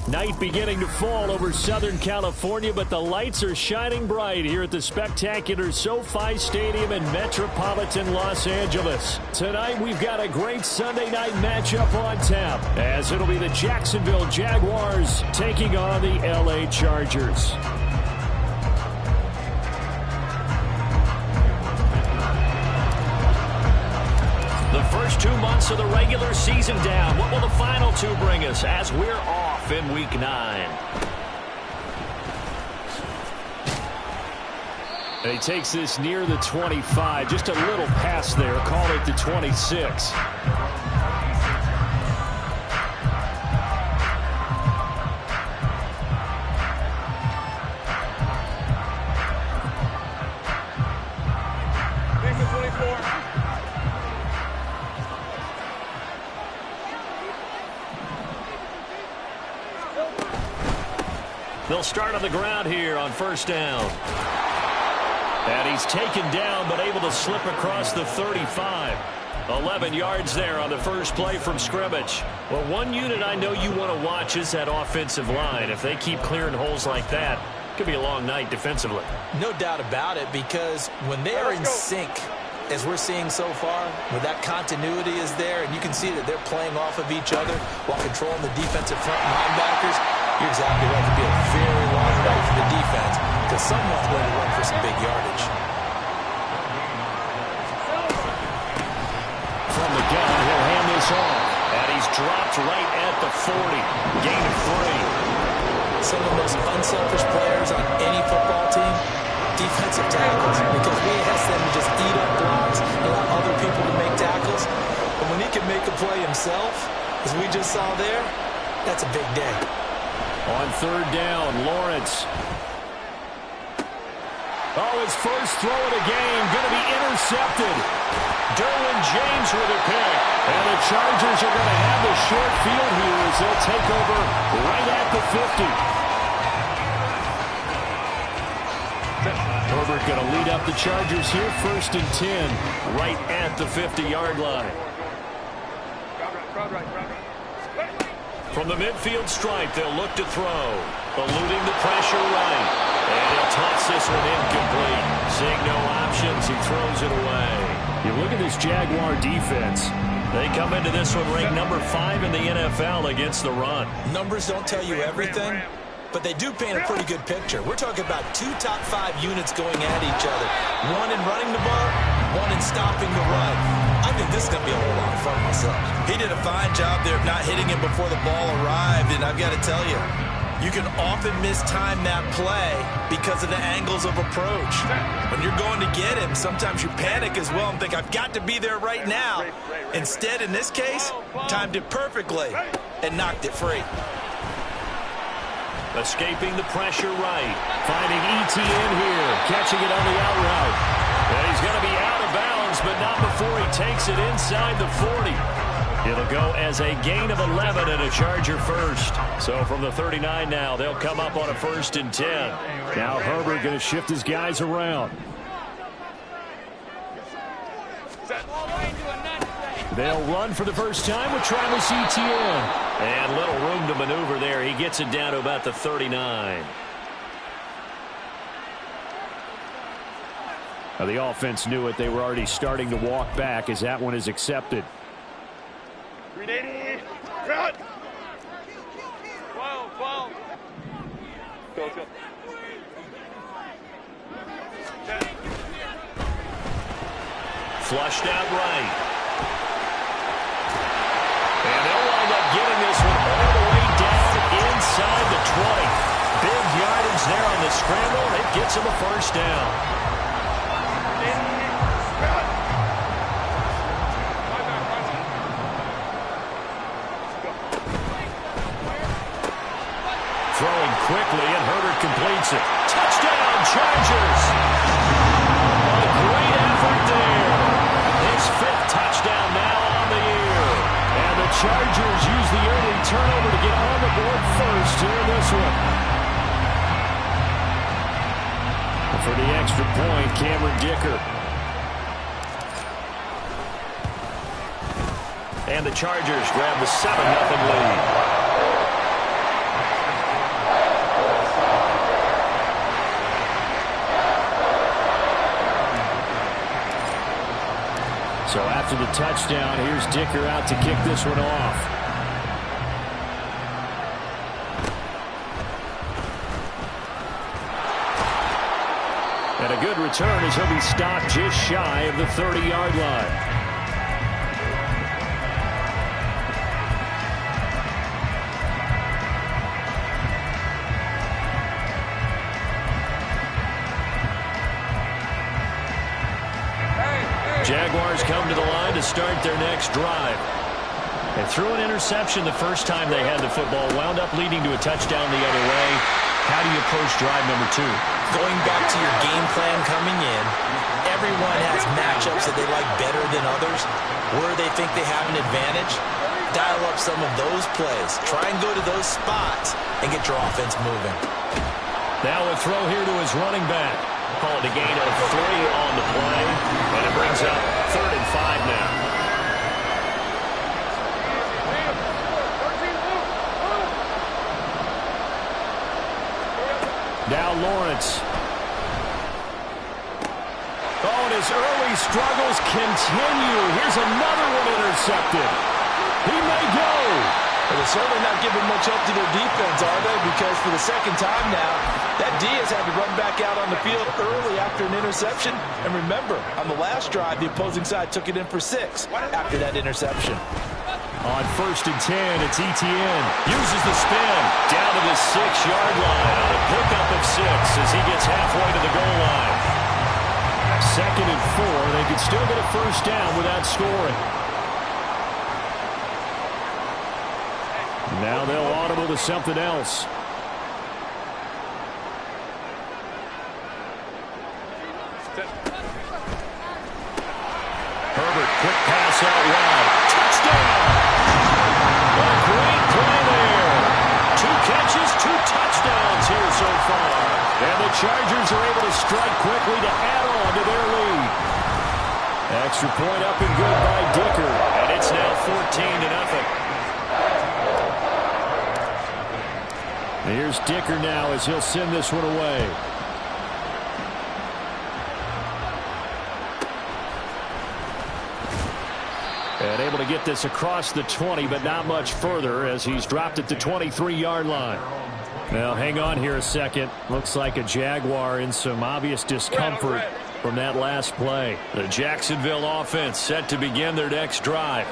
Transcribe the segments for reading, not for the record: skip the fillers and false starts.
Night beginning to fall over Southern California, but the lights are shining bright here at the spectacular SoFi Stadium in metropolitan Los Angeles. Tonight, we've got a great Sunday night matchup on tap, as it'll be the Jacksonville Jaguars taking on the LA Chargers. The first 2 months of the regular season down. What will the final two bring us as we're off in Week 9? And he takes this near the 25. Just a little pass there. Call it the 26. They'll start on the ground here on first down. And he's taken down but able to slip across the 35. 11 yards there on the first play from scrimmage. Well, one unit I know you want to watch is that offensive line. If they keep clearing holes like that, it could be a long night defensively. No doubt about it, because when they are in sync, as we're seeing so far, where that continuity is there, and you can see that they're playing off of each other while controlling the defensive front linebackers, you're exactly right. It could be a very long night for the defense because someone's going to run for some big yardage. From the gun, he'll hand this off. And he he's dropped right at the 40. Gain of 3. Some of the most unselfish players on any football team, defensive tackles, because we ask them to just eat up blocks, allow other people to make tackles. But when he can make a play himself, as we just saw there, that's a big day. On third down, Lawrence. Oh, his first throw of the game going to be intercepted. Derwin James with a pick. And the Chargers are going to have the short field here as they'll take over right at the 50. Herbert going to lead up the Chargers here, 1st and 10, right at the 50-yard line. From the midfield stripe, they'll look to throw. Eluding the pressure right. And he'll toss this one incomplete. Seeing no options, he throws it away. You look at this Jaguar defense. They come into this one ranked number 5 in the NFL against the run. Numbers don't tell you everything, but they do paint a pretty good picture. We're talking about 2 top 5 units going at each other. One in running the ball, one in stopping the run. I think this is going to be a whole lot of fun myself. He did a fine job there of not hitting him before the ball arrived, and I've got to tell you, you can often mistime that play because of the angles of approach. When you're going to get him, sometimes you panic as well and think, I've got to be there right now. Instead, in this case, timed it perfectly and knocked it free. Escaping the pressure right. Finding ETN here. Catching it on the out route. And he's going to be out of bounds, but not before he takes it inside the 40. It'll go as a gain of 11 and a Charger first. So from the 39 now, they'll come up on a 1st and 10. Now Herbert going to shift his guys around. They'll run for the first time with Travis Etienne. And little room to maneuver there. He gets it down to about the 39. Now the offense knew it. They were already starting to walk back as that one is accepted. 380. Cut. 12. Go. Flushed out right. And they'll wind up getting this one all the way down inside the 20. Big yardage there on the scramble. It gets him a first down. Throwing quickly, and Herbert completes it. Touchdown, Chargers! A great effort there. His 5th touchdown now on the year. And the Chargers use the early turnover to get on the board first here in this one. For the extra point, Cameron Dicker. And the Chargers grab the 7-0 lead. So after the touchdown, here's Dicker out to kick this one off. And a good return as he'll be stopped just shy of the 30-yard line. Jaguars come to the line to start their next drive. They threw an interception the first time they had the football, wound up leading to a touchdown the other way. How do you approach drive number 2? Going back to your game plan coming in, everyone has matchups that they like better than others. Where they think they have an advantage, dial up some of those plays. Try and go to those spots and get your offense moving. Now a throw here to his running back. Call it a gain of 3 on the play, and it brings up 3rd and 5 now. Now Lawrence. Oh, and his early struggles continue. Here's another one intercepted. He may go. Well, they're certainly not giving much help to their defense, are they? Because for the second time now, that D has had to run back out on the field early after an interception. And remember, on the last drive, the opposing side took it in for 6 after that interception. On 1st and 10, it's Etienne. Uses the spin. Down to the 6-yard line on a pickup of 6 as he gets halfway to the goal line. 2nd and 4. They could still get a first down without scoring. Now they'll audible to something else. Herbert, quick pass out wide. Touchdown! A great play there. 2 catches, 2 touchdowns here so far. And the Chargers are able to strike quickly to add on to their lead. Extra point up and good by Dicker. And it's now 14-0. Here's Dicker now as he'll send this one away. And able to get this across the 20, but not much further as he's dropped it to 23-yard line. Now, hang on here a second. Looks like a Jaguar in some obvious discomfort from that last play. The Jacksonville offense set to begin their next drive.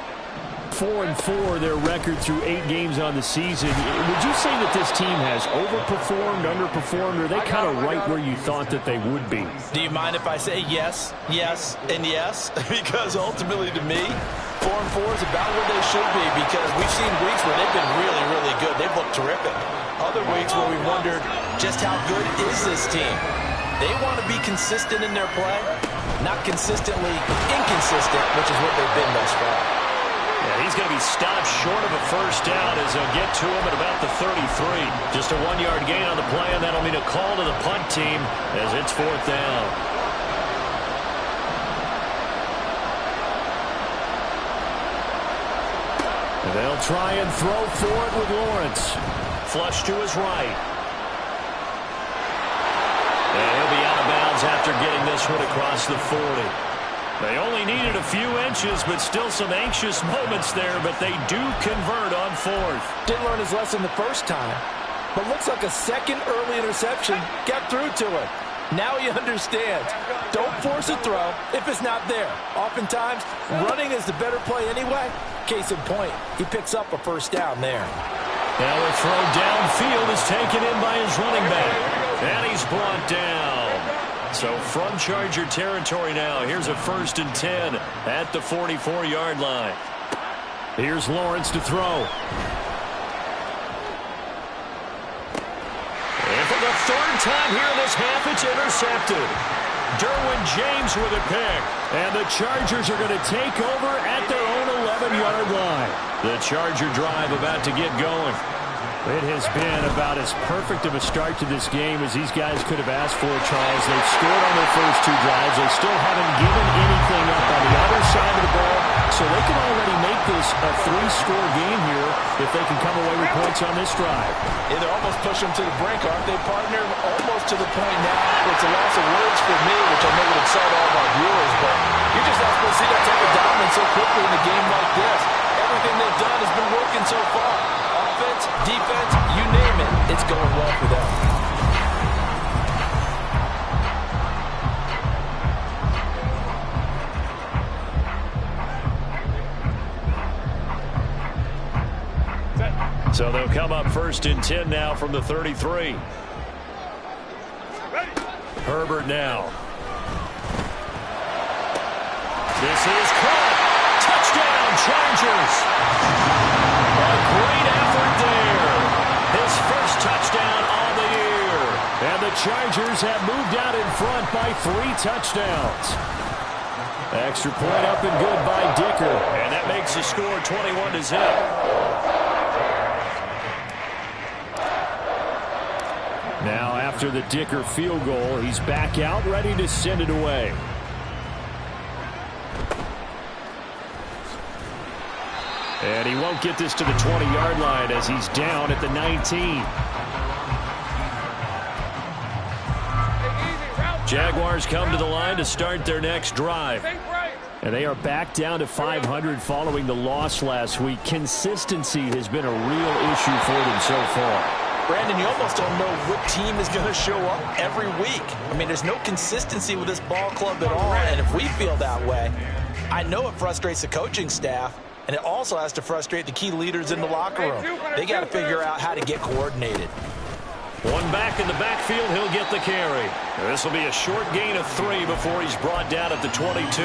4-4 their record through 8 games on the season. Would you say that this team has overperformed, underperformed, or are they kind of right where you thought that they would be? Do you mind if I say yes, yes, and yes? Because ultimately to me, 4-4 is about where they should be because we've seen weeks where they've been really, really good. They've looked terrific. Other weeks where we wondered just how good is this team. They want to be consistent in their play, not consistently inconsistent, which is what they've been thus far. Yeah, he's going to be stopped short of a first down as they'll get to him at about the 33. Just a 1-yard gain on the play, and that'll mean a call to the punt team as it's 4th down. And they'll try and throw for it with Lawrence. Flush to his right. And he'll be out of bounds after getting this one across the 40. They only needed a few inches, but still some anxious moments there, but they do convert on 4th. Didn't learn his lesson the first time, but looks like a second early interception got through to him. Now he understands. Don't force a throw if it's not there. Oftentimes, running is the better play anyway. Case in point, he picks up a first down there. Now the throw downfield is taken in by his running back, and he's brought down. So from Charger territory now, here's a 1st and 10 at the 44-yard line. Here's Lawrence to throw. And for the 3rd time here in this half, it's intercepted. Derwin James with a pick. And the Chargers are going to take over at their own 11-yard line. The Charger drive about to get going. It has been about as perfect of a start to this game as these guys could have asked for, Charles. They've scored on their first 2 drives. They still haven't given anything up on the other side of the ball, so they can already make this a 3-score game here if they can come away with points on this drive. Yeah, they're almost pushing them to the brink, aren't they, partner? Almost to the point now. It's a loss of words for me, which I know would excite all of our viewers, but you're just not supposed to see that type of dominance so quickly in a game like this. Everything they've done has been working so far. Offense, defense, you name it, it's going well for them. So they'll come up 1st and 10 now from the 33. Herbert now. This is caught. Touchdown, Chargers. A great effort there. His first touchdown on the year. And the Chargers have moved out in front by 3 touchdowns. Extra point up and good by Dicker. And that makes the score 21-0. Now after the Dicker field goal, he's back out ready to send it away. And he won't get this to the 20-yard line as he's down at the 19. Jaguars come to the line to start their next drive. And they are back down to 500 following the loss last week. Consistency has been a real issue for them so far. Brandon, you almost don't know what team is going to show up every week. I mean, there's no consistency with this ball club at all, and if we feel that way, I know it frustrates the coaching staff, and it also has to frustrate the key leaders in the locker room. They got to figure out how to get coordinated. One back in the backfield, he'll get the carry. This will be a short gain of 3 before he's brought down at the 22.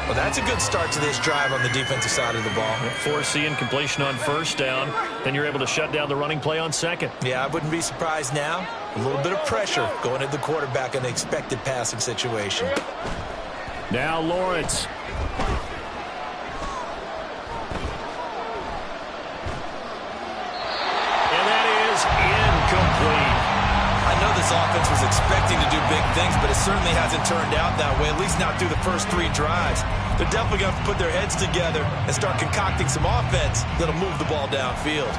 Well, that's a good start to this drive on the defensive side of the ball. Force the incompletion on first down. Then you're able to shut down the running play on second. Yeah, I wouldn't be surprised now. A little bit of pressure going at the quarterback in the expected passing situation. Now Lawrence. And that is incomplete. I know this offense was expecting to do big things, but it certainly hasn't turned out that way, at least not through the first 3 drives. They're definitely going to have to put their heads together and start concocting some offense that'll move the ball downfield.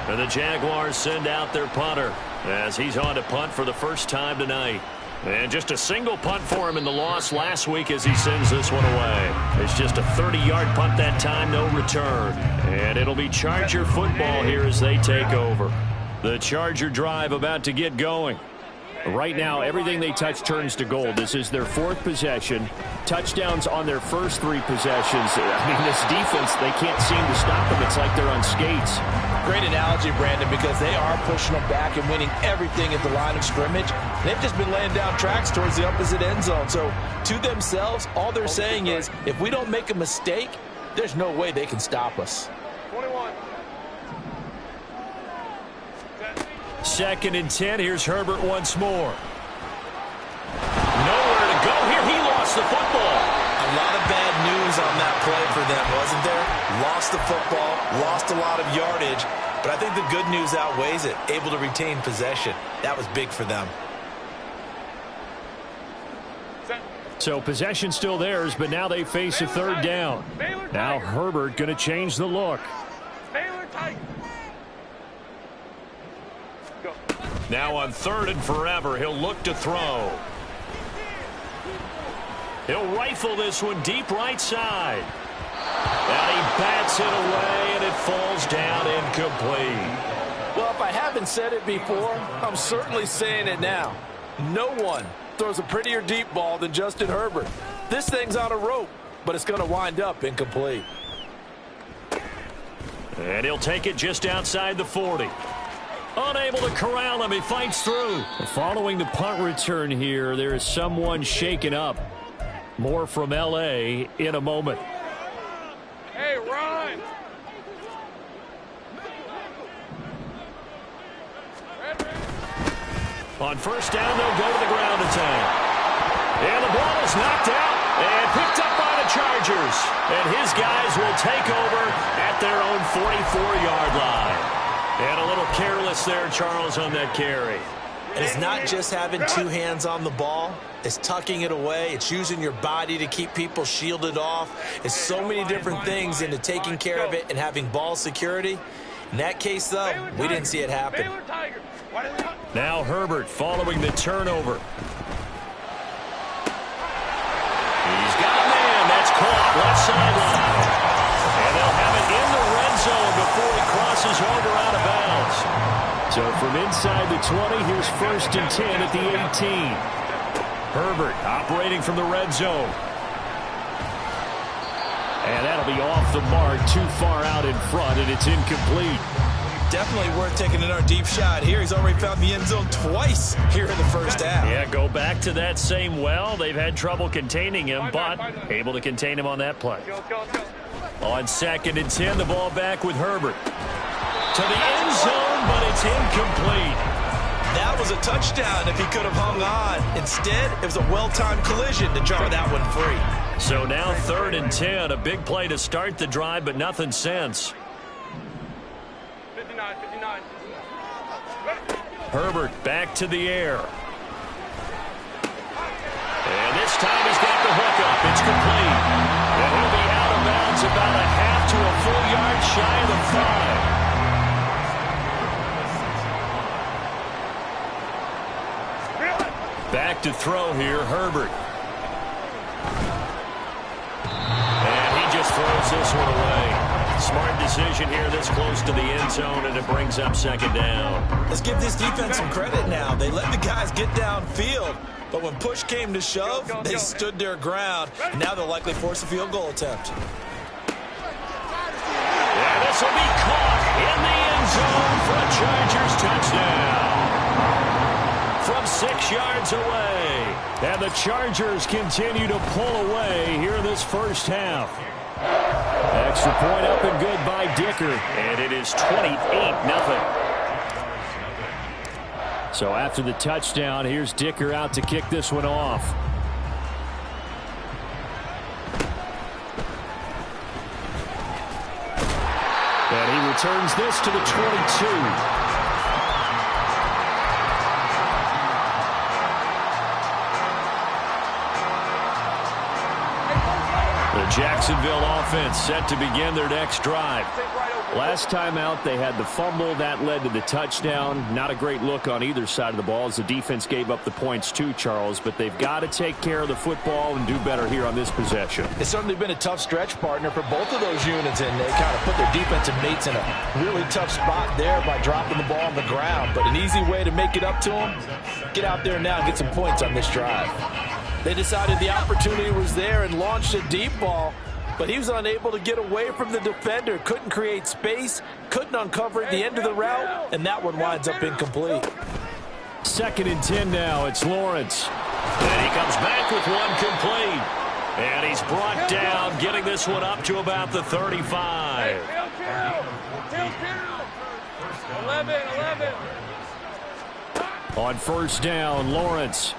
And the Jaguars send out their punter as he's on to punt for the first time tonight. And just a single punt for him in the loss last week as he sends this one away. It's just a 30-yard punt that time, no return. And it'll be Charger football here as they take over. The Charger drive about to get going. Right now, everything they touch turns to gold. This is their 4th possession. Touchdowns on their first 3 possessions. I mean, this defense, they can't seem to stop them. It's like they're on skates. Great analogy, Brandon, because they are pushing them back and winning everything at the line of scrimmage. They've just been laying down tracks towards the opposite end zone. So, to themselves, all they're saying is, if we don't make a mistake, there's no way they can stop us. 21. 2nd and 10. Here's Herbert once more. Nowhere to go here. He lost the football. A lot of bad news on that play for them, wasn't there? Lost the football, lost a lot of yardage, but I think the good news outweighs it. Able to retain possession. That was big for them. So possession still theirs, but now they face a 3rd down. Now Herbert going to change the look. Now on 3rd and forever, he'll look to throw. He'll rifle this one deep right side. And he bats it away, and it falls down incomplete. Well, if I haven't said it before, I'm certainly saying it now. No one throws a prettier deep ball than Justin Herbert. This thing's on a rope, but it's going to wind up incomplete. And he'll take it just outside the 40. Unable to corral him, he fights through. Following the punt return here, there is someone shaken up. More from L.A. in a moment. Hey, run! On first down, they'll go to the ground attack. And the ball is knocked out and picked up by the Chargers. And his guys will take over at their own 44-yard line. And a little careless there, Charles, on that carry. And it's not just having 2 hands on the ball. It's tucking it away. It's using your body to keep people shielded off. It's so many different things into taking care of it and having ball security. In that case, though, we didn't see it happen. Now Herbert following the turnover. He's got a man. That's caught left sideline. And they'll have it in the red zone before he crosses over out of bounds. So from inside the 20, here's 1st and 10 at the 18. Herbert operating from the red zone. And that'll be off the mark, too far out in front, and it's incomplete. Definitely worth taking another deep shot here. He's already found the end zone twice here in the first half. Yeah, go back to that same well. They've had trouble containing him, but able to contain him on that play. On 2nd and 10, the ball back with Herbert. To the end zone, but it's incomplete. That was a touchdown if he could have hung on. Instead, it was a well-timed collision to jar that one free. So now 3rd and 10, a big play to start the drive, but nothing since. 59. Herbert back to the air. And this time he's got the hook up. It's complete. And he'll be out of bounds about a half to a full yard shy of the 5. Back to throw here, Herbert. And he just throws this one away. Smart decision here this close to the end zone, and it brings up 2nd down. Let's give this defense some credit now. They let the guys get downfield, but when push came to shove, they stood their ground, and now they'll likely force a field goal attempt. This will be caught in the end zone for a Chargers touchdown. From 6 yards away. And the Chargers continue to pull away here in this first half. Extra point up and good by Dicker. And it is 28-0. So after the touchdown, here's Dicker out to kick this one off. And he returns this to the 22. The Jacksonville offense set to begin their next drive. Last time out, they had the fumble. That led to the touchdown. Not a great look on either side of the ball as the defense gave up the points too, Charles. But they've got to take care of the football and do better here on this possession. It's certainly been a tough stretch, partner, for both of those units, and they kind of put their defensive mates in a really tough spot there by dropping the ball on the ground. But an easy way to make it up to them, get out there now and get some points on this drive. They decided the opportunity was there and launched a deep ball, but he was unable to get away from the defender, couldn't create space, couldn't uncover the end of the route, and that one winds up incomplete. 2nd and 10 now. It's Lawrence. And he comes back with one complete. And he's brought down, getting this one up to about the 35. 11. On first down, Lawrence.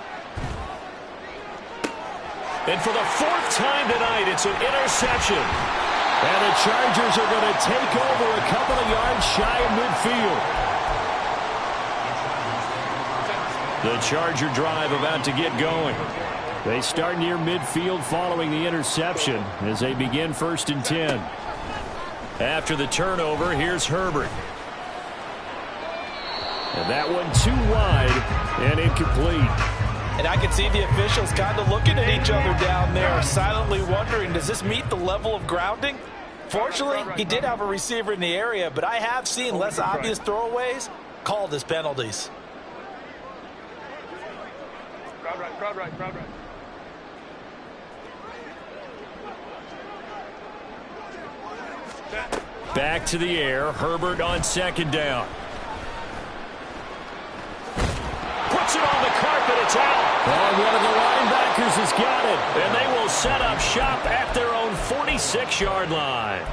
And for the 4th time tonight, it's an interception. And the Chargers are going to take over a couple of yards shy of midfield. The Charger drive about to get going. They start near midfield following the interception as they begin 1st and 10. After the turnover, here's Herbert. And that one too wide and incomplete. And I can see the officials kind of looking at each other down there, silently wondering, does this meet the level of grounding? Fortunately, he did have a receiver in the area, but I have seen less obvious throwaways called as penalties. Crowd right. Back to the air. Herbert on 2nd down. Puts it on the carpet. It's out. And one of the linebackers has got it. And they will set up shop at their own 46-yard line.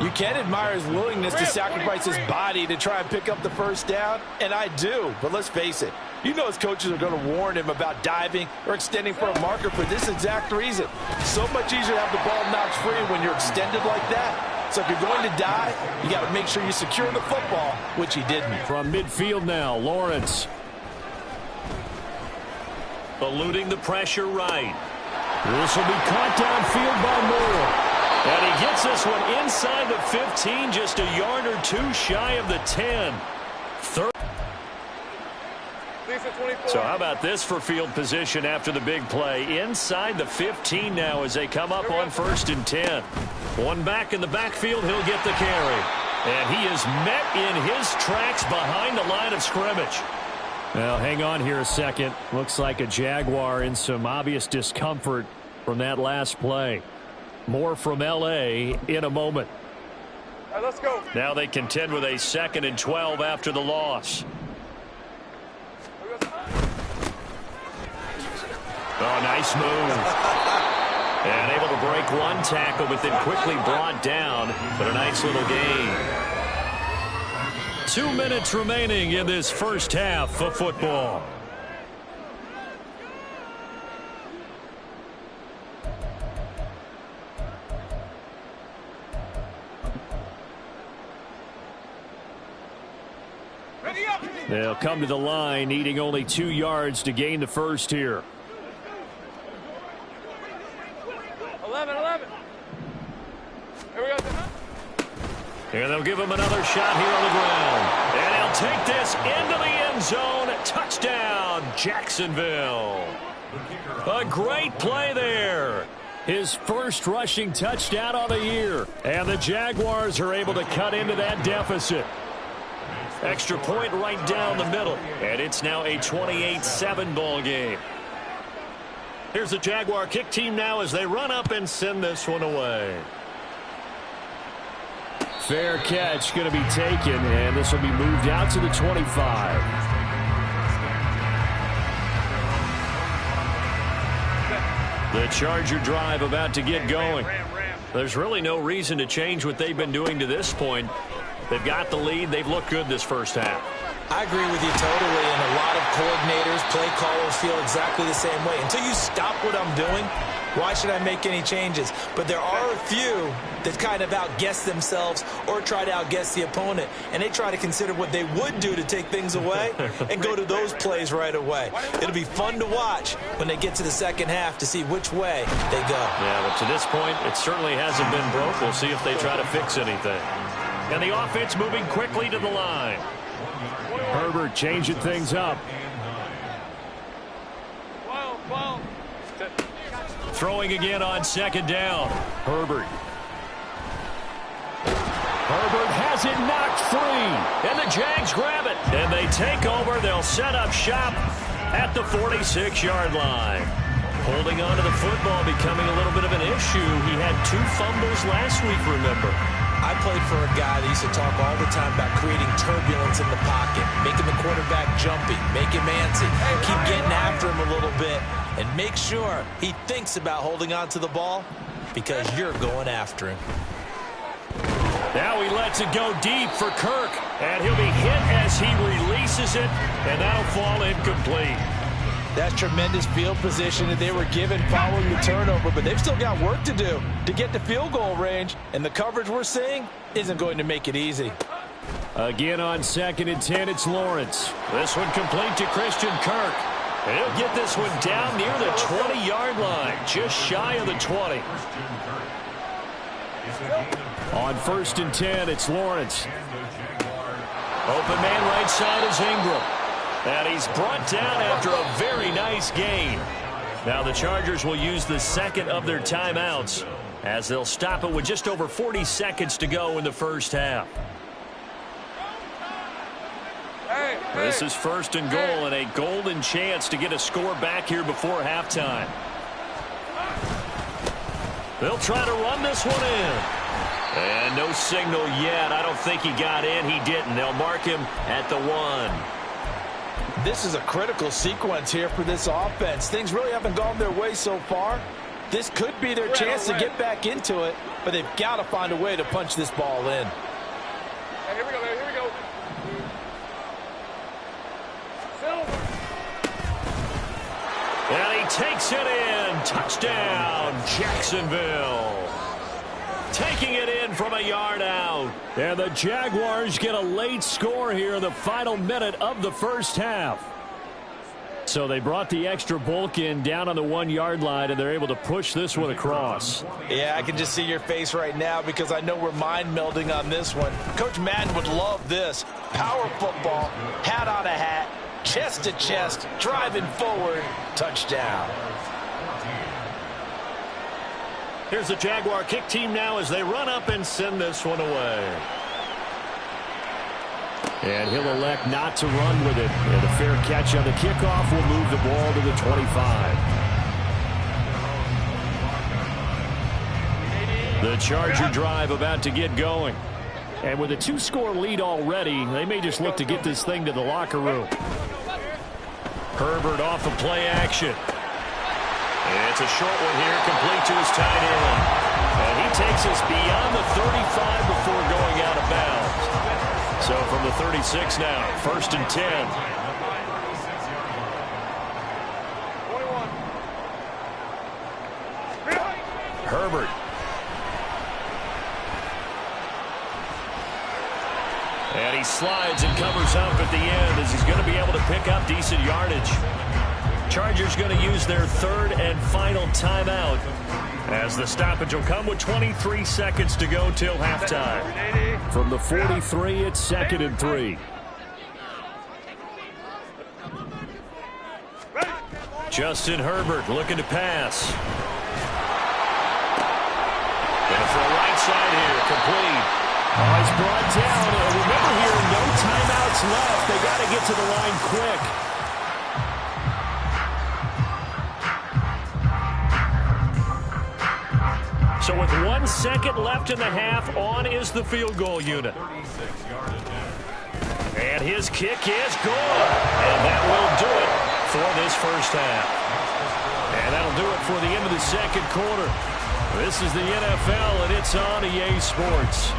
You can admire his willingness to sacrifice his body to try and pick up the first down, and I do. But let's face it, you know his coaches are going to warn him about diving or extending for a marker for this exact reason. So much easier to have the ball knocked free when you're extended like that. So if you're going to dive, you got to make sure you secure the football, which he didn't. From midfield now, Lawrence. Eluding the pressure right. This will be caught downfield by Moore. And he gets this one inside the 15, just a yard or two shy of the 10. So how about this for field position after the big play? Inside the 15 now as they come up on 1st and 10. One back in the backfield, he'll get the carry. And he is met in his tracks behind the line of scrimmage. Well, hang on here a second. Looks like a Jaguar in some obvious discomfort from that last play. More from L.A. in a moment. All right, let's go. Now they contend with a 2nd and 12 after the loss. Oh, nice move. And able to break one tackle, but then quickly brought down. But a nice little gain. 2 minutes remaining in this first half of football. They'll come to the line, needing only 2 yards to gain the first here. 11. Here we go. And they'll give him another shot here on the ground. And he'll take this into the end zone. Touchdown, Jacksonville. A great play there. His first rushing touchdown on the year. And the Jaguars are able to cut into that deficit. Extra point right down the middle. And it's now a 28-7 ball game. Here's the Jaguar kick team now as they run up and send this one away. Fair catch going to be taken, and this will be moved out to the 25. The Charger drive about to get going. There's really no reason to change what they've been doing to this point. They've got the lead. They've looked good this first half. I agree with you totally, and a lot of coordinators, play callers feel exactly the same way. Until you stop what I'm doing, why should I make any changes? But there are a few that kind of outguess themselves or try to outguess the opponent, and they try to consider what they would do to take things away and go to those plays right away. It'll be fun to watch when they get to the second half to see which way they go. Yeah, but to this point, it certainly hasn't been broke. We'll see if they try to fix anything. And the offense moving quickly to the line. Herbert changing things up. Throwing again on second down. Herbert has it knocked free. And the Jags grab it. And they take over. They'll set up shop at the 46-yard line. Holding on to the football becoming a little bit of an issue. He had 2 fumbles last week, remember. I played for a guy that used to talk all the time about creating turbulence in the pocket, making the quarterback jumpy, make him antsy, keep getting after him a little bit, and make sure he thinks about holding on to the ball because you're going after him. Now he lets it go deep for Kirk, and he'll be hit as he releases it, and that'll fall incomplete. That's tremendous field position that they were given following the turnover, but they've still got work to do to get to field goal range, and the coverage we're seeing isn't going to make it easy. Again on 2nd and 10, it's Lawrence. This one complete to Christian Kirk. And he'll get this one down near the 20-yard line, just shy of the 20. On 1st and 10, it's Lawrence. Open man right side is Ingram. And he's brought down after a very nice gain. Now the Chargers will use the second of their timeouts as they'll stop it with just over 40 seconds to go in the first half. This is 1st and goal and a golden chance to get a score back here before halftime. They'll try to run this one in. And no signal yet. I don't think he got in. He didn't. They'll mark him at the 1. This is a critical sequence here for this offense. Things really haven't gone their way so far. This could be their chance to get back into it, but they've got to find a way to punch this ball in. Hey, here we go, man. Here we go. And he takes it in. Touchdown, Jacksonville. Taking it in from a yard out. And the Jaguars get a late score here in the final minute of the first half. So they brought the extra bulk in down on the 1-yard line, and they're able to push this one across. Yeah, I can just see your face right now because I know we're mind melding on this one. Coach Madden would love this. Power football, hat on a hat, chest to chest, driving forward, touchdown. Here's the Jaguar kick team now as they run up and send this one away. And he'll elect not to run with it. And a fair catch on the kickoff will move the ball to the 25. The Charger drive about to get going. And with a 2-score lead already, they may just look to get this thing to the locker room. Herbert off of play action. It's a short one here, complete to his tight end. And he takes us beyond the 35 before going out of bounds. So from the 36 now, 1st and 10. 21. Herbert. And he slides and covers up at the end as he's going to be able to pick up decent yardage. Chargers going to use their 3rd and final timeout as the stoppage will come with 23 seconds to go till halftime. From the 43, it's 2nd and 3. Justin Herbert looking to pass. Going to throw right side here, complete. Oh, he's brought down. And remember here, no timeouts left. They got to get to the line quick. So So with 1 second left in the half, on is the field goal unit. And his kick is good. And that will do it for this first half. And that'll do it for the end of the second quarter. This is the NFL, and it's on EA Sports.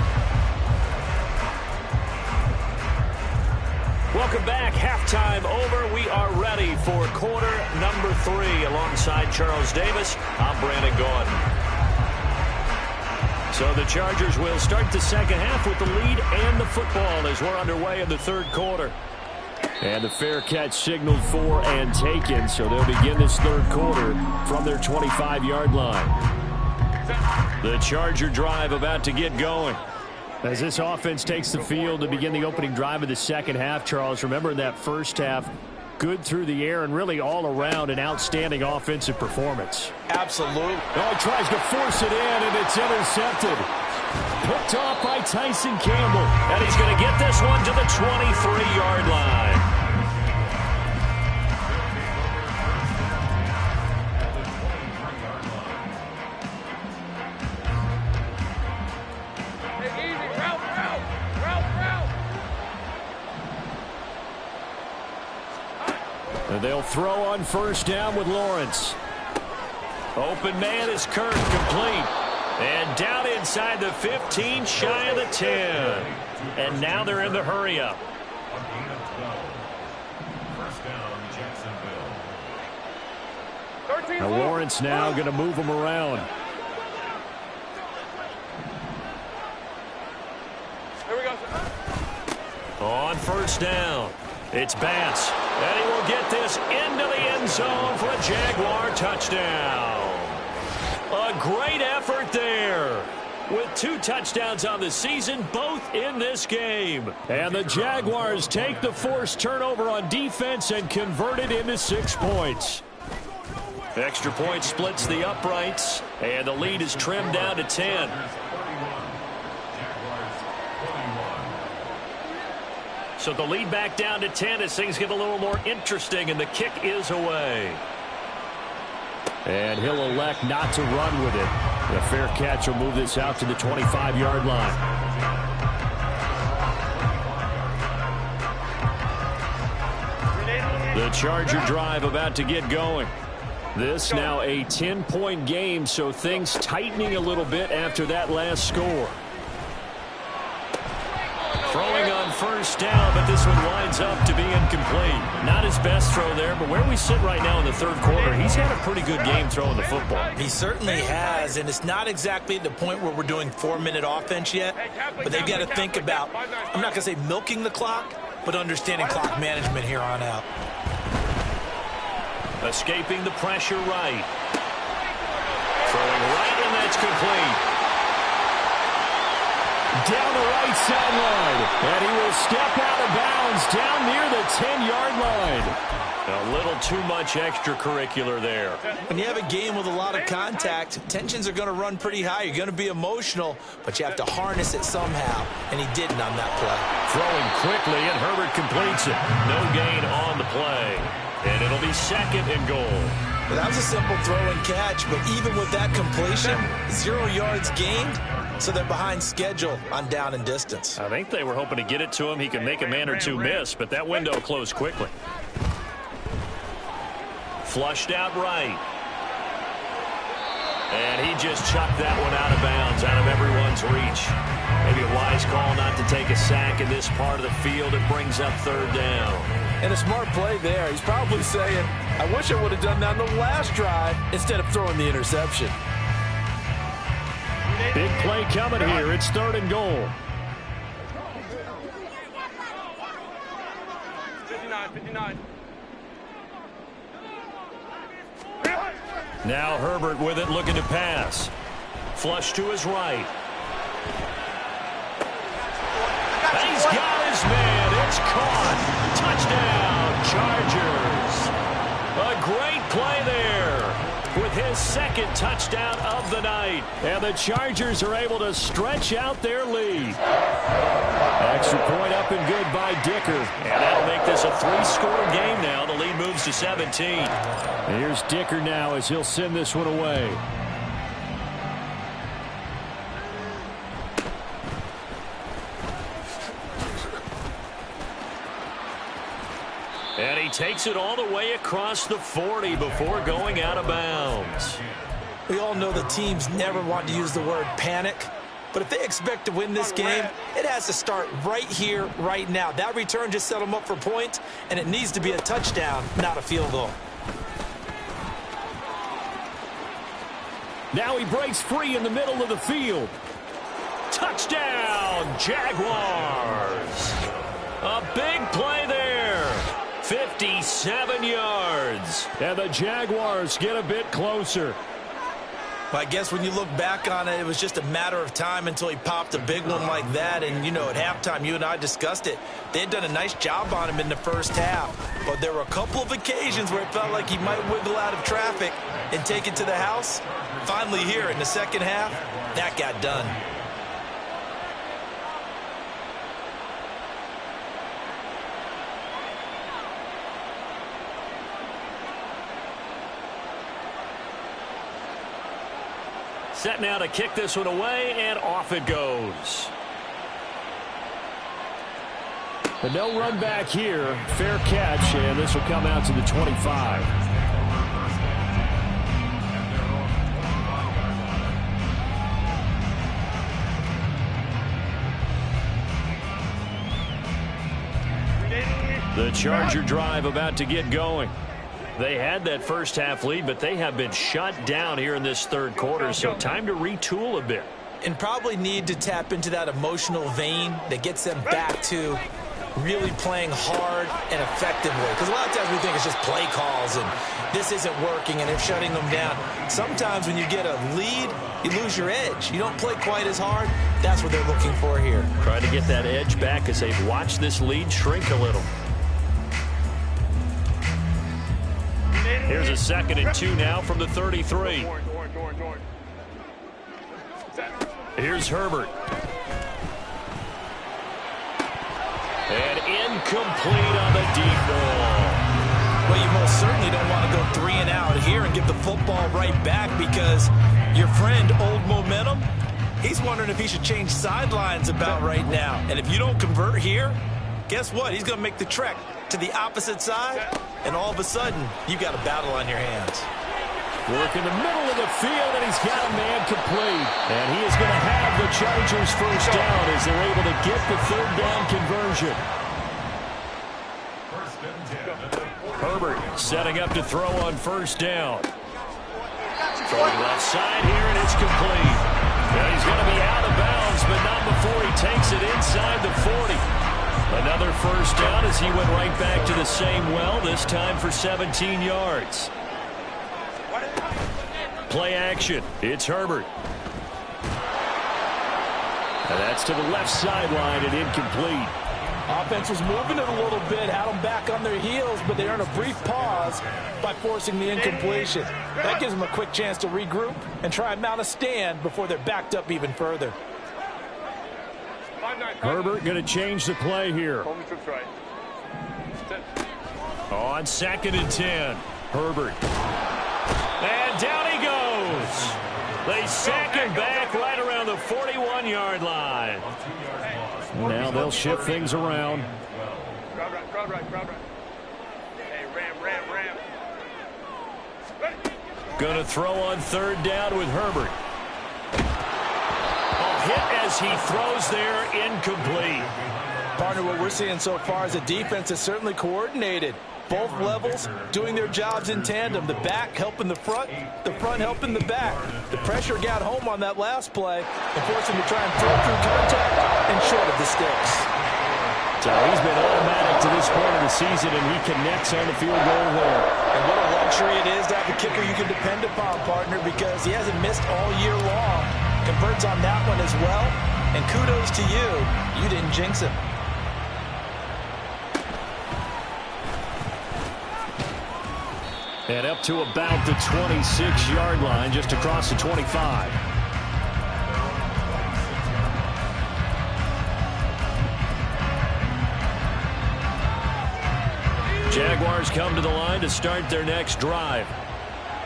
Welcome back. Halftime over. We are ready for quarter number 3. Alongside Charles Davis, I'm Brandon Gordon. So the Chargers will start the second half with the lead and the football as we're underway in the third quarter. And the fair catch signaled for and taken, so they'll begin this third quarter from their 25-yard line. The Charger drive about to get going. As this offense takes the field to begin the opening drive of the second half, Charles, remember in that first half, good through the air and really all around an outstanding offensive performance. Absolutely. Oh, he tries to force it in, and it's intercepted. Picked off by Tyson Campbell. And he's going to get this one to the 23-yard line. And they'll throw on first down with Lawrence. Open man is Kirk, complete. And down inside the 15, shy of the 10. And now they're in the hurry-up. Now Lawrence now going to move him around. Here we go. On first down, it's Bass. And he will get this into the end zone for a Jaguar touchdown. A great effort there. With 2 touchdowns on the season, both in this game. And the Jaguars take the forced turnover on defense and convert it into 6 points. Extra point splits the uprights, and the lead is trimmed down to 10. So the lead back down to 10 as things get a little more interesting, and the kick is away. And he'll elect not to run with it. The fair catch will move this out to the 25-yard line. The Charger drive about to get going. This now a 10-point game, so things tightening a little bit after that last score. Throwing on first down, but this one winds up to be incomplete. Not his best throw there, but where we sit right now in the third quarter, he's had a pretty good game throwing the football. He certainly has, and it's not exactly the point where we're doing 4-minute offense yet, but they've got to think about, I'm not going to say milking the clock, but understanding clock management here on out. Escaping the pressure right. Throwing right, and that's complete. Down the right sideline, and he will step out of bounds down near the 10-yard line. A little too much extracurricular there. When you have a game with a lot of contact, tensions are going to run pretty high. You're going to be emotional, but you have to harness it somehow, and he didn't on that play. Throwing quickly, and Herbert completes it. No gain on the play, and it'll be 2nd and goal. Well, that was a simple throw and catch, but even with that completion, 0 yards gained. So they're behind schedule on down and distance. I think they were hoping to get it to him. He can make a man or two miss, but that window closed quickly. Flushed out right. And he just chucked that one out of bounds, out of everyone's reach. Maybe a wise call not to take a sack in this part of the field. It brings up third down. And a smart play there. He's probably saying, I wish I would have done that on the last drive instead of throwing the interception. Big play coming here. It's 3rd and goal. 59. Now Herbert with it, looking to pass. Flush to his right. And he's got his man. It's caught. Touchdown, Chargers. A great play there with his 2nd touchdown of the night. And the Chargers are able to stretch out their lead. Extra point up and good by Dicker. And that'll make this a 3-score game now. The lead moves to 17. And here's Dicker now as he'll send this one away. And he takes it all the way across the 40 before going out of bounds. We all know the teams never want to use the word panic, but if they expect to win this game, it has to start right here, right now. That return just set them up for points, and it needs to be a touchdown, not a field goal. Now he breaks free in the middle of the field. Touchdown, Jaguars. A big play there. 57 yards. And the Jaguars get a bit closer. Well, I guess when you look back on it, it was just a matter of time until he popped a big one like that. And, you know, at halftime, you and I discussed it. They had done a nice job on him in the first half. But there were a couple of occasions where it felt like he might wiggle out of traffic and take it to the house. Finally here in the second half, that got done. Set now to kick this one away, and off it goes. But no run back here. Fair catch, and this will come out to the 25. The Charger drive about to get going. They had that first half lead, but they have been shut down here in this third quarter, so time to retool a bit. And probably need to tap into that emotional vein that gets them back to really playing hard and effectively. Because a lot of times we think it's just play calls and this isn't working and they're shutting them down. Sometimes when you get a lead, you lose your edge. You don't play quite as hard. That's what they're looking for here. Trying to get that edge back as they've watched this lead shrink a little. Here's a 2nd and 2 now from the 33. Here's Herbert. And incomplete on the deep ball. Well, you most certainly don't want to go 3 and out here and give the football right back because your friend, Old Momentum, he's wondering if he should change sidelines about right now. And if you don't convert here, guess what? He's going to make the trek to the opposite side, and all of a sudden, you've got a battle on your hands. Work in the middle of the field, and he's got a man complete. And he is going to have the Chargers first down as they're able to get the 3rd down conversion. Herbert setting up to throw on 1st down. Throwing left side here, and it's complete. Now he's going to be out of bounds, but not before he takes it inside the 40. Another 1st down as he went right back to the same well, this time for 17 yards. Play action. It's Herbert. And that's to the left sideline and incomplete. Offense was moving it a little bit, had them back on their heels, but they earned a brief pause by forcing the incompletion. That gives them a quick chance to regroup and try and mount a stand before they're backed up even further. Herbert going to change the play here. On 2nd and 10, Herbert. And down he goes. They sack him back right around the 41-yard line. Now they'll shift things around. Crowd right. Hey, ram. Going to throw on 3rd down with Herbert. A hit as he throws there, incomplete. Partner, what we're seeing so far is the defense is certainly coordinated. Both levels doing their jobs in tandem. The back helping the front helping the back. The pressure got home on that last play and forced him to try and throw through contact and short of the sticks. So he's been automatic to this point of the season, and he connects on the field goal there. And what a luxury it is to have a kicker you can depend upon, partner, because he hasn't missed all year long. Converts on that one as well. And kudos to you. You didn't jinx him. And up to about the 26-yard line, just across the 25. Jaguars come to the line to start their next drive.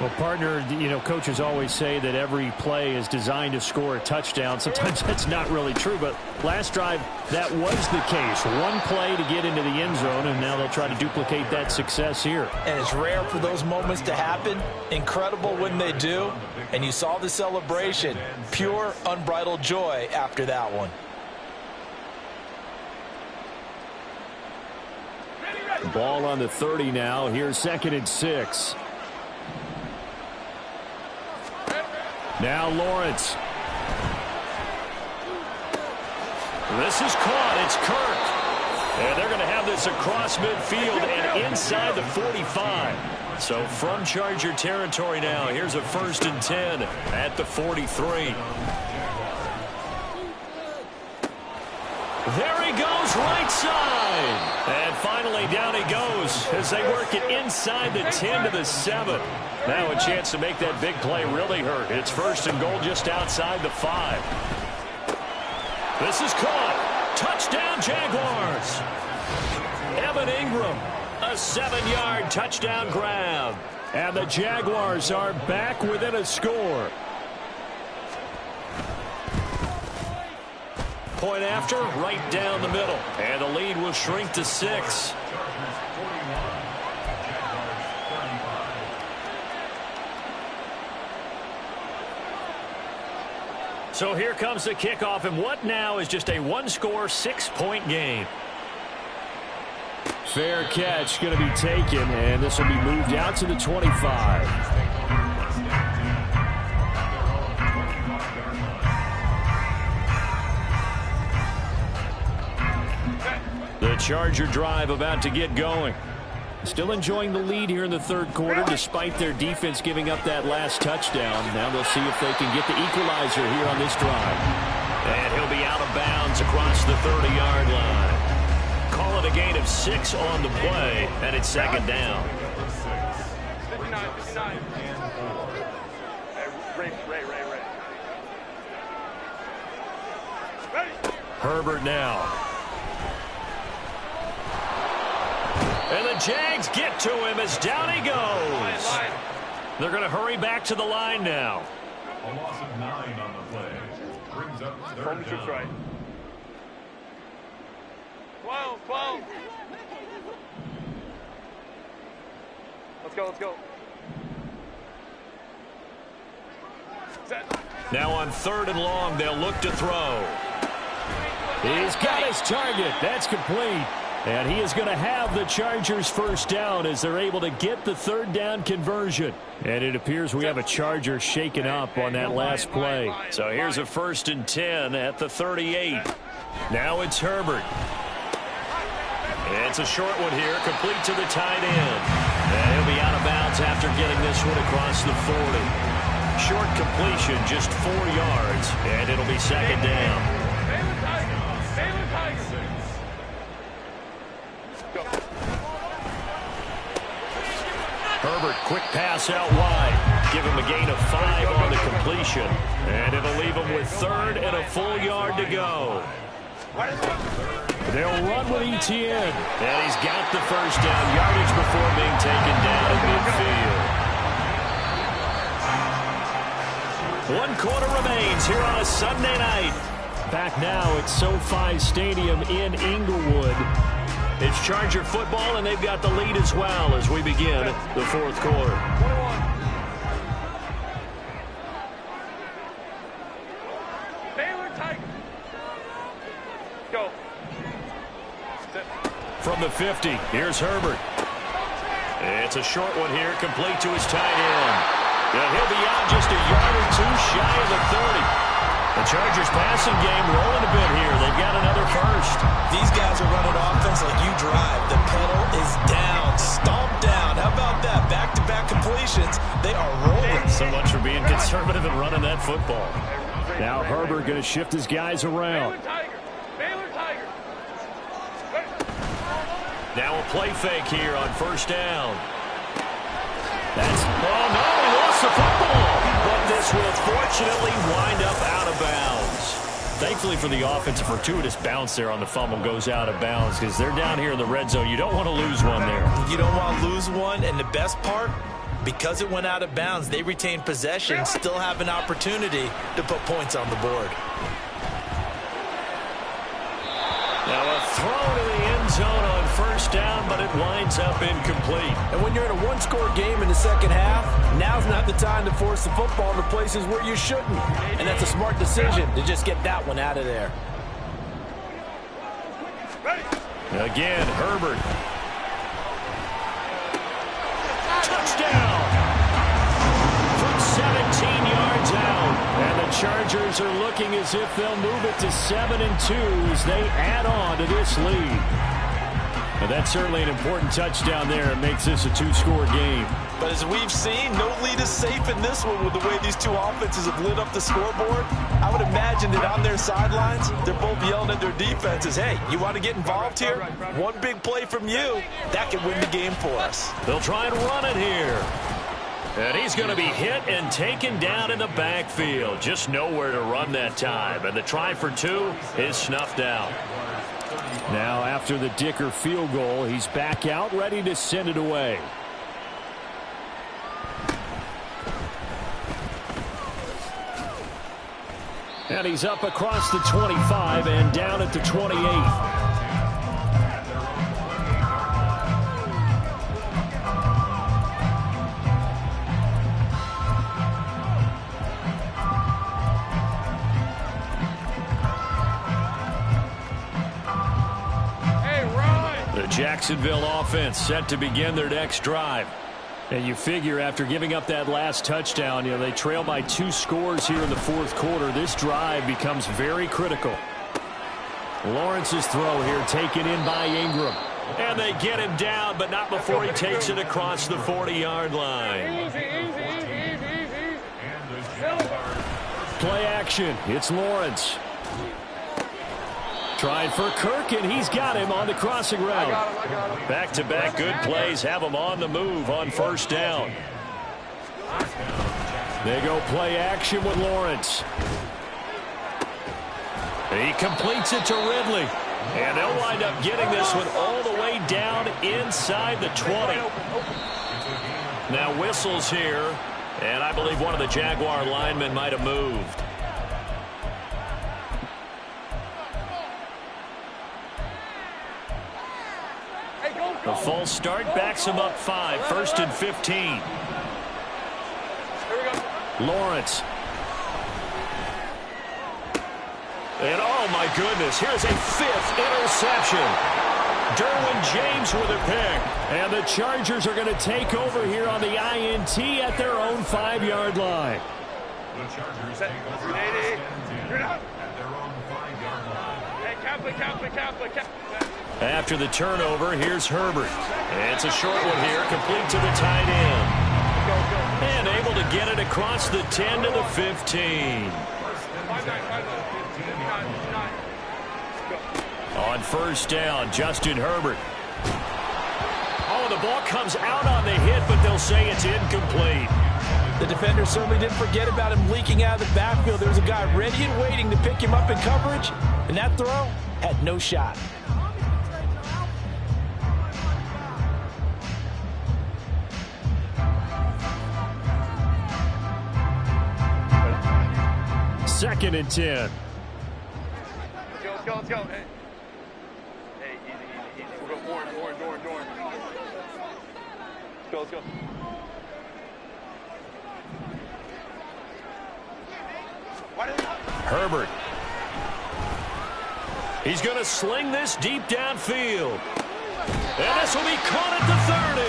Well, partner, you know, coaches always say that every play is designed to score a touchdown. Sometimes that's not really true, but last drive, that was the case. One play to get into the end zone, and now they'll try to duplicate that success here. And it's rare for those moments to happen. Incredible when they do. And you saw the celebration. Pure, unbridled joy after that one. Ball on the 30 now. Here's 2nd and 6. Now Lawrence. This is caught. It's Kirk. And they're going to have this across midfield and inside the 45. So from Charger territory now, here's a 1st and 10 at the 43. There he goes, right side. And finally down he goes as they work it inside the 10 to the 7. Now a chance to make that big play really hurt. It's 1st and goal just outside the 5. This is caught. Touchdown, Jaguars. Evan Ingram, a 7-yard touchdown grab. And the Jaguars are back within a score. Point after, right down the middle. And the lead will shrink to 6. So here comes the kickoff, and what now is just a one-score, 6-point game. Fair catch going to be taken, and this will be moved out to the 25. The Charger drive about to get going. Still enjoying the lead here in the 3rd quarter despite their defense giving up that last touchdown. Now they'll see if they can get the equalizer here on this drive. And he'll be out of bounds across the 30-yard line. Call it a gain of 6 on the play, and it's 2nd down. 59. Ray. Herbert now. And the Jags get to him as down he goes. They're going to hurry back to the line now. A loss of 9 on the play. Brings up 3rd down. Right. 12. Let's go. Set. Now on 3rd and long, they'll look to throw. He's got his target. That's complete. And he is going to have the Chargers 1st down as they're able to get the 3rd down conversion. And it appears we have a Charger shaken up on that last play. So here's a 1st and 10 at the 38. Now it's Herbert. It's a short one here, complete to the tight end. And he'll be out of bounds after getting this one across the 40. Short completion, just 4 yards, and it'll be 2nd down. Herbert, quick pass out wide. Give him a gain of 5 on the completion. And it'll leave him with 3rd and a full yard to go. They'll run with ETN. And he's got the 1st down yardage before being taken down in midfield. 1 quarter remains here on a Sunday night. Back now at SoFi Stadium in Inglewood. It's Charger football, and they've got the lead as well as we begin the 4th quarter. 21. Baylor Tigers. Go. From the 50, here's Herbert. It's a short one here, complete to his tight end. And he'll be out just a yard or 2 shy of the 30. The Chargers passing game rolling a bit here. They've got another 1st. These guys are running offense like you drive. The pedal is down, stomped down. How about that? Back-to-back completions. They are rolling. So much for being conservative and running that football. Now Herbert going to shift his guys around. Baylor Tigers. Now a play fake here on 1st down. Oh no, he lost the football. But this will fortunately wind up out of bounds. Thankfully for the offense, a fortuitous bounce there on the fumble goes out of bounds because they're down here in the red zone. You don't want to lose one there. You don't want to lose one, and the best part, Because it went out of bounds, they retained possession, still have an opportunity to put points on the board. Now a throw to the end zone on first down, but it winds up incomplete. And when you're in a one-score game in the second half, now's not the time to force the football into places where you shouldn't. And that's a smart decision to just get that one out of there. Again, Herbert. Touchdown! From 17 yards out. And the Chargers are looking as if they'll move it to 7-2 as they add on to this lead. Now that's certainly an important touchdown there. It makes this a two-score game. But as we've seen, no lead is safe in this one with the way these two offenses have lit up the scoreboard. I would imagine that on their sidelines, they're both yelling at their defenses, hey, you want to get involved here? One big play from you, that could win the game for us. They'll try and run it here. And he's going to be hit and taken down in the backfield. Just nowhere to run that time. And the try for two is snuffed out. Now after the Dicker field goal, he's back out ready to send it away. And he's up across the 25 and down at the 28. The Jacksonville offense set to begin their next drive. And you figure after giving up that last touchdown, they trail by 2 scores here in the fourth quarter. This drive becomes very critical. Lawrence's throw here taken in by Ingram. And they get him down, but not before he takes it across the 40-yard line. Play action. It's Lawrence. Trying for Kirk, and he's got him on the crossing route. Back-to-back good plays have him on the move on first down. They go play action with Lawrence. He completes it to Ridley. And they'll wind up getting this one all the way down inside the 20. Now whistles here, and I believe one of the Jaguar linemen might have moved. The false start backs him up 5, 1st and 15. Lawrence. And oh my goodness, here's a 5th interception. Derwin James with a pick. And the Chargers are going to take over here on the INT at their own 5-yard line. The Chargers take over at their own 5-yard line. After the turnover, here's Herbert. It's a short one here, complete to the tight end. And able to get it across the 10 to the 15. On first down, Justin Herbert. Oh, the ball comes out on the hit, but they'll say it's incomplete. The defender certainly didn't forget about him leaking out of the backfield. There was a guy ready and waiting to pick him up in coverage, and that throw had no shot. Second and 10. Let's go. Hey, easy. We'll go Warren. Let's go. Herbert. He's going to sling this deep downfield. And this will be caught at the 30.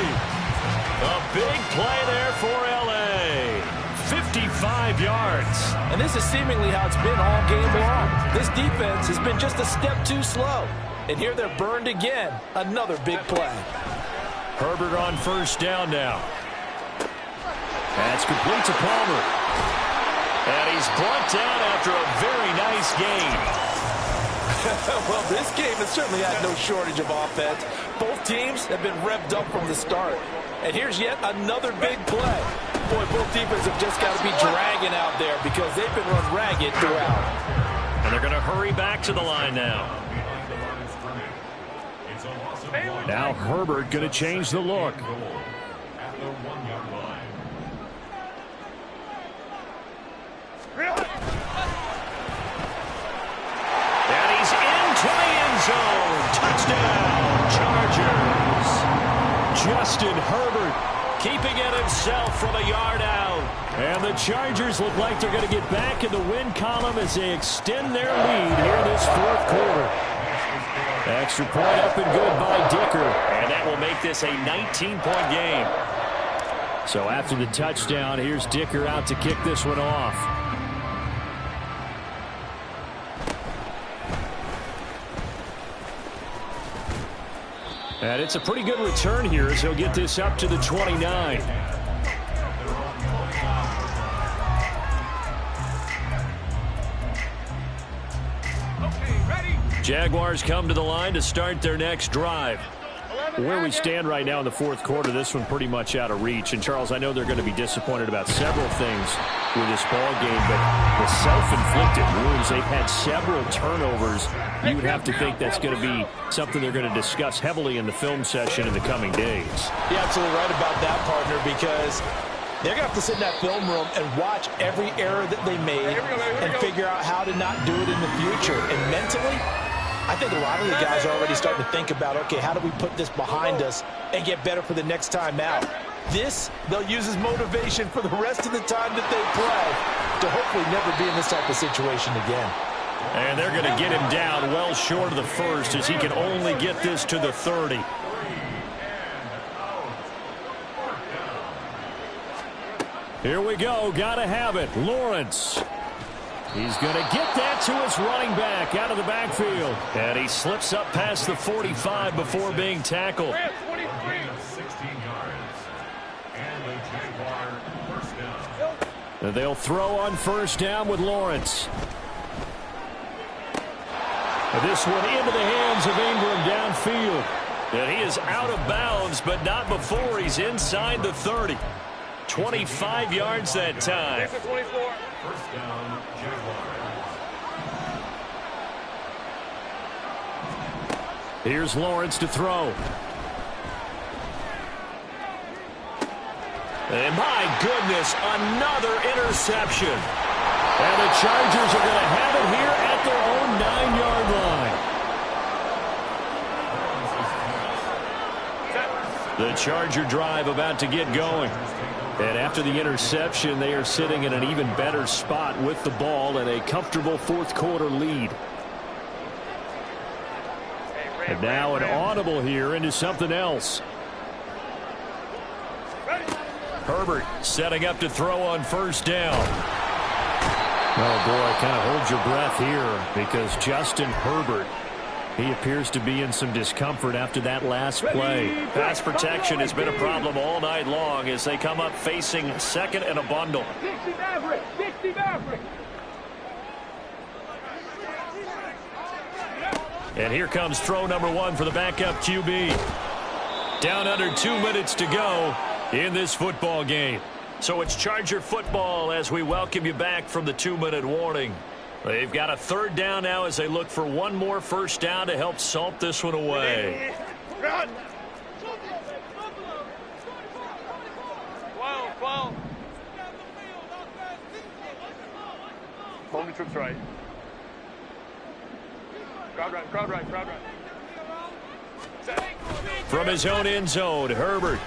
A big play there for L.A. 55 yards. And this is seemingly how it's been all game long. This defense has been just a step too slow. And here they're burned again. Another big play. Herbert on first down now. That's complete to Palmer. And he's brought down after a very nice game. Well, this game has certainly had no shortage of offense. Both teams have been revved up from the start. And here's yet another big play. Boy, both defenses have just got to be dragging out there because they've been run ragged throughout. And they're going to hurry back to the line now. Now Herbert going to change the look. At the 1-yard line. Justin Herbert keeping it himself from a yard out. And the Chargers look like they're going to get back in the win column as they extend their lead here in this fourth quarter. Extra point up and good by Dicker. And that will make this a 19-point game. So after the touchdown, here's Dicker out to kick this one off. And it's a pretty good return here as he'll get this up to the 29. Jaguars come to the line to start their next drive. Where we stand right now in the fourth quarter, this one pretty much out of reach. And, Charles, I know they're going to be disappointed about several things with this ball game, but the self-inflicted wounds, they've had several turnovers. You would have to think that's going to be something they're going to discuss heavily in the film session in the coming days. You're absolutely right about that, partner, because they're going to have to sit in that film room and watch every error that they made and figure out how to not do it in the future. And mentally, I think a lot of the guys are already starting to think about, okay, how do we put this behind us and get better for the next time out? This, they'll use as motivation for the rest of the time that they play to hopefully never be in this type of situation again. And they're going to get him down well short of the first as he can only get this to the 30. Here we go. Got to have it. Lawrence. He's going to get that to his running back out of the backfield. And he slips up past the 45 before being tackled. 16 yards. And the Jaguar first down. And they'll throw on first down with Lawrence. And this one into the hands of Ingram downfield. And he is out of bounds, but not before he's inside the 30. 25 yards that time. First down, Jaguars. Here's Lawrence to throw. And my goodness, another interception. And the Chargers are going to have it here at their own 9-yard line. The Charger drive about to get going. And after the interception, they are sitting in an even better spot with the ball and a comfortable fourth quarter lead. And now an audible here into something else. Herbert setting up to throw on first down. Oh, boy, kind of hold your breath here because Justin Herbert, he appears to be in some discomfort after that last play. Pass protection has been a problem all night long as they come up facing second and a bundle. And here comes throw number one for the backup QB. Down under 2 minutes to go in this football game. So it's Charger football as we welcome you back from the 2-minute warning. They've got a third down now as they look for one more first down to help salt this one away. Home trips right. Crowd right, crowd right, crowd right. From his own end zone, Herbert.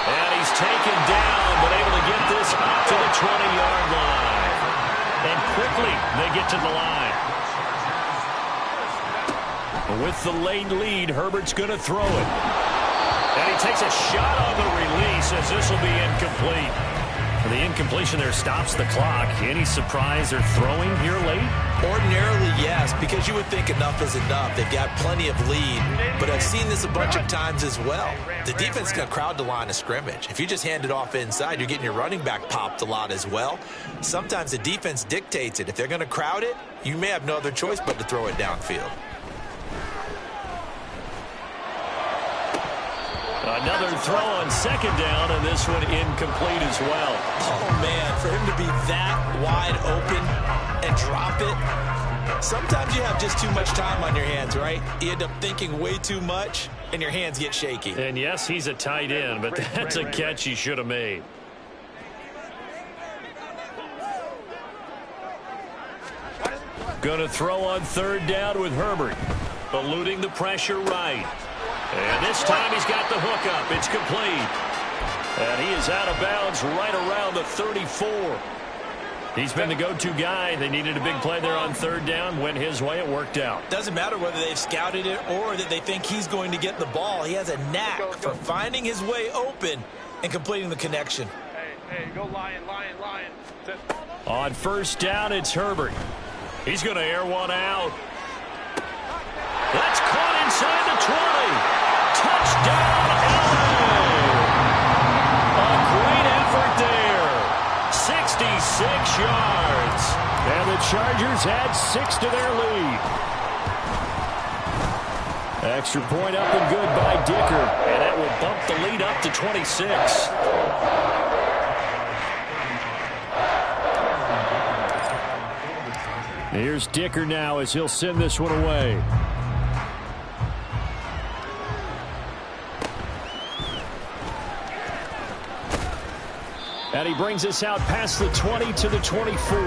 And he's taken down, but able to get this up to the 20-yard line. And quickly, they get to the line. With the late lead, Herbert's going to throw it. And he takes a shot on the release as this will be incomplete. The incompletion there stops the clock. Any surprise they're throwing here late? Ordinarily, yes, because you would think enough is enough. They've got plenty of lead, but I've seen this a bunch of times as well. The defense can crowd the line of scrimmage. If you just hand it off inside, you're getting your running back popped a lot as well. Sometimes the defense dictates it. If they're going to crowd it, you may have no other choice but to throw it downfield. Another throw on second down, and this one incomplete as well. Oh, man, for him to be that wide open and drop it, sometimes you have just too much time on your hands, right? You end up thinking way too much, and your hands get shaky. And, yes, he's a tight end, but that's a catch he should have made. Going to throw on third down with Herbert. eluding the pressure right. And this time he's got the hook up. It's complete. And he is out of bounds right around the 34. He's been the go-to guy. They needed a big play there on third down. Went his way. It worked out. Doesn't matter whether they've scouted it or that they think he's going to get the ball. He has a knack for finding his way open and completing the connection. Hey, go Lion, Lion, Lion. On first down, it's Herbert. He's going to air one out. That's caught inside the 20. Touchdown, LA! A great effort there. 66 yards. And the Chargers add 6 to their lead. Extra point up and good by Dicker. And that will bump the lead up to 26. Here's Dicker now as he'll send this one away. And he brings us out past the 20 to the 24.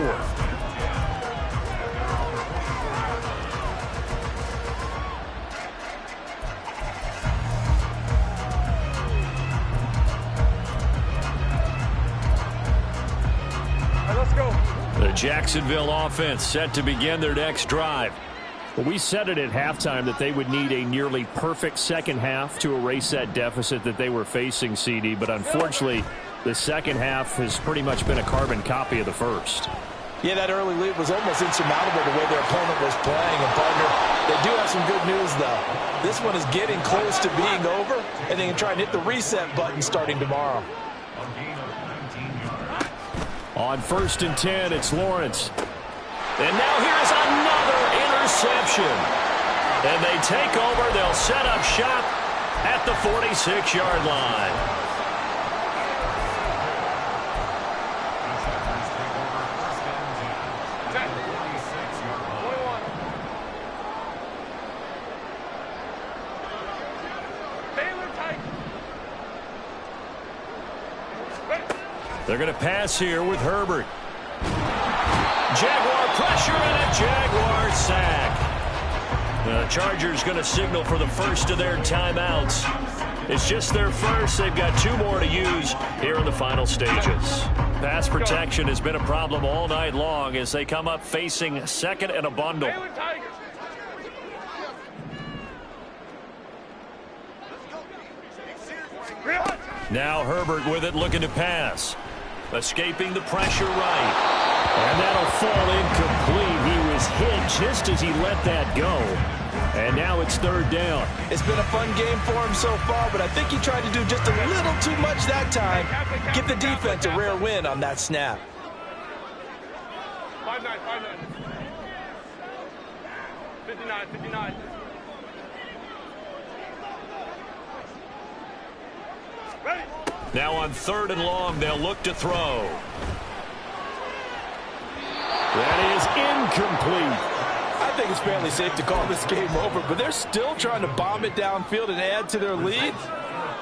The Jacksonville offense set to begin their next drive. Well, we said it at halftime that they would need a nearly perfect second half to erase that deficit that they were facing, CD. But unfortunately, the second half has pretty much been a carbon copy of the first. Yeah, that early lead was almost insurmountable the way their opponent was playing. And, partner, they do have some good news, though. This one is getting close to being over, and they can try and hit the reset button starting tomorrow. On first and 10, it's Lawrence. And now here's another interception. And they take over. They'll set up shop at the 46-yard line. They're going to pass here with Herbert. Jaguar pressure and a Jaguar sack. The Chargers going to signal for the first of their timeouts. It's just their first. They've got 2 more to use here in the final stages. Pass protection has been a problem all night long as they come up facing second and a bundle. Now Herbert with it, looking to pass. Escaping the pressure right. And that'll fall incomplete. He was hit just as he let that go. And now it's third down. It's been a fun game for him so far, but I think he tried to do just a little too much that time. Give the defense a rare win on that snap. 5-9, 59, 59. Ready. Now on third and long, they'll look to throw. That is incomplete. I think it's fairly safe to call this game over, but they're still trying to bomb it downfield and add to their lead.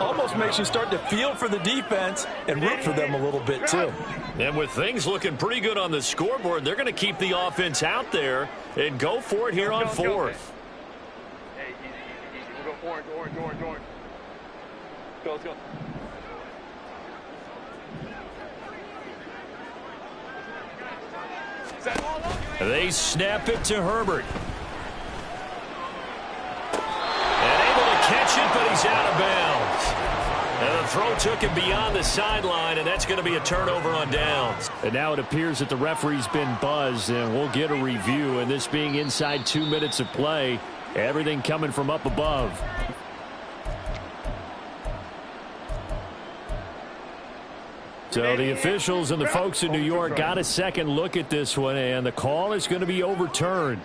Almost makes you start to feel for the defense and root for them a little bit, too. And with things looking pretty good on the scoreboard, they're going to keep the offense out there and go for it here on fourth. Hey, easy. We'll go orange. Let's go. They snap it to Herbert. And able to catch it, but he's out of bounds. And the throw took him beyond the sideline, and that's going to be a turnover on downs. And now it appears that the referee's been buzzed, and we'll get a review. And this being inside 2 minutes of play, everything coming from up above. So the officials and the folks in New York got a second look at this one, and the call is going to be overturned.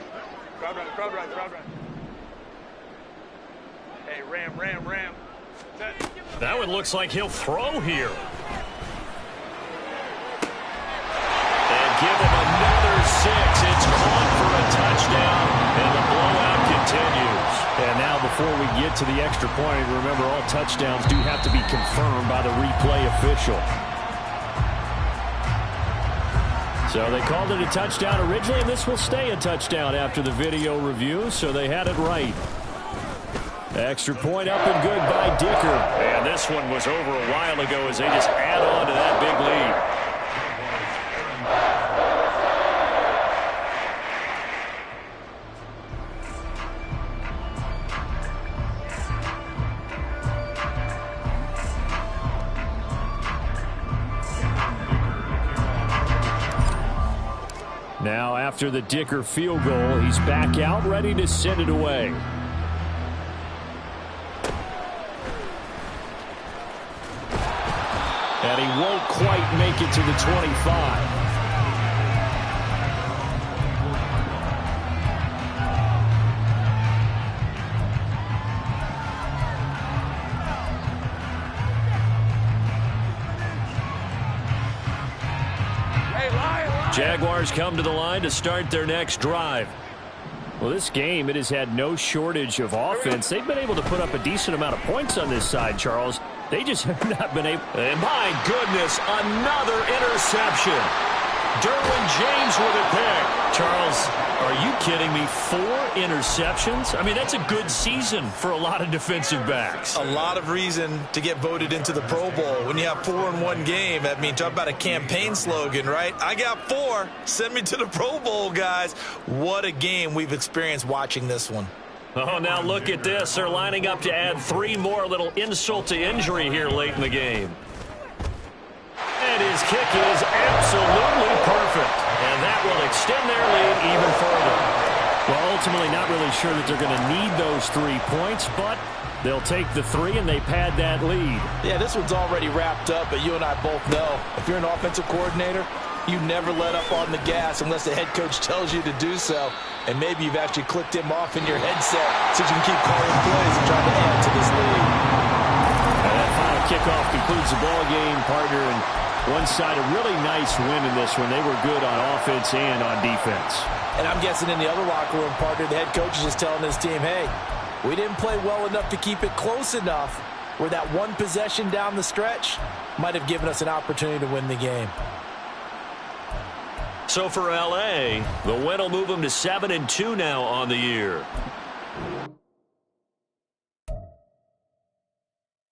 Crowd right. Hey, ram. That one looks like he'll throw here. And give him another 6. It's caught for a touchdown, and the blowout continues. And now before we get to the extra point, remember all touchdowns do have to be confirmed by the replay official. So they called it a touchdown originally, and this will stay a touchdown after the video review, so they had it right. Extra point up and good by Dicker. And this one was over a while ago as they just add on to that big lead. Now after the Dicker field goal, he's back out ready to send it away. And he won't quite make it to the 25. Jaguars come to the line to start their next drive. Well, this game, it has had no shortage of offense. They've been able to put up a decent amount of points on this side, Charles. They just have not been able. And my goodness, another interception. Derwin James with a pick. Charles, are you kidding me? 4 interceptions? I mean, that's a good season for a lot of defensive backs. A lot of reason to get voted into the Pro Bowl. When you have 4 in one game, I mean, talk about a campaign slogan, right? I got 4. Send me to the Pro Bowl, guys. What a game we've experienced watching this one. Oh, now look at this. They're lining up to add 3 more, little insult to injury here late in the game. And his kick is absolutely perfect. And that will extend their lead even further. Well, ultimately not really sure that they're going to need those 3 points, but they'll take the 3 and they pad that lead. Yeah, this one's already wrapped up, but you and I both know if you're an offensive coordinator, you never let up on the gas unless the head coach tells you to do so. And maybe you've actually clicked him off in your headset so you can keep calling plays and trying to add to this lead. And that final kickoff concludes the ball game, partner. And one side, a really nice win in this one. They were good on offense and on defense. And I'm guessing in the other locker room, partner, the head coach is just telling his team, hey, we didn't play well enough to keep it close enough where that one possession down the stretch might have given us an opportunity to win the game. So for L.A., the win will move them to 7-2 now on the year.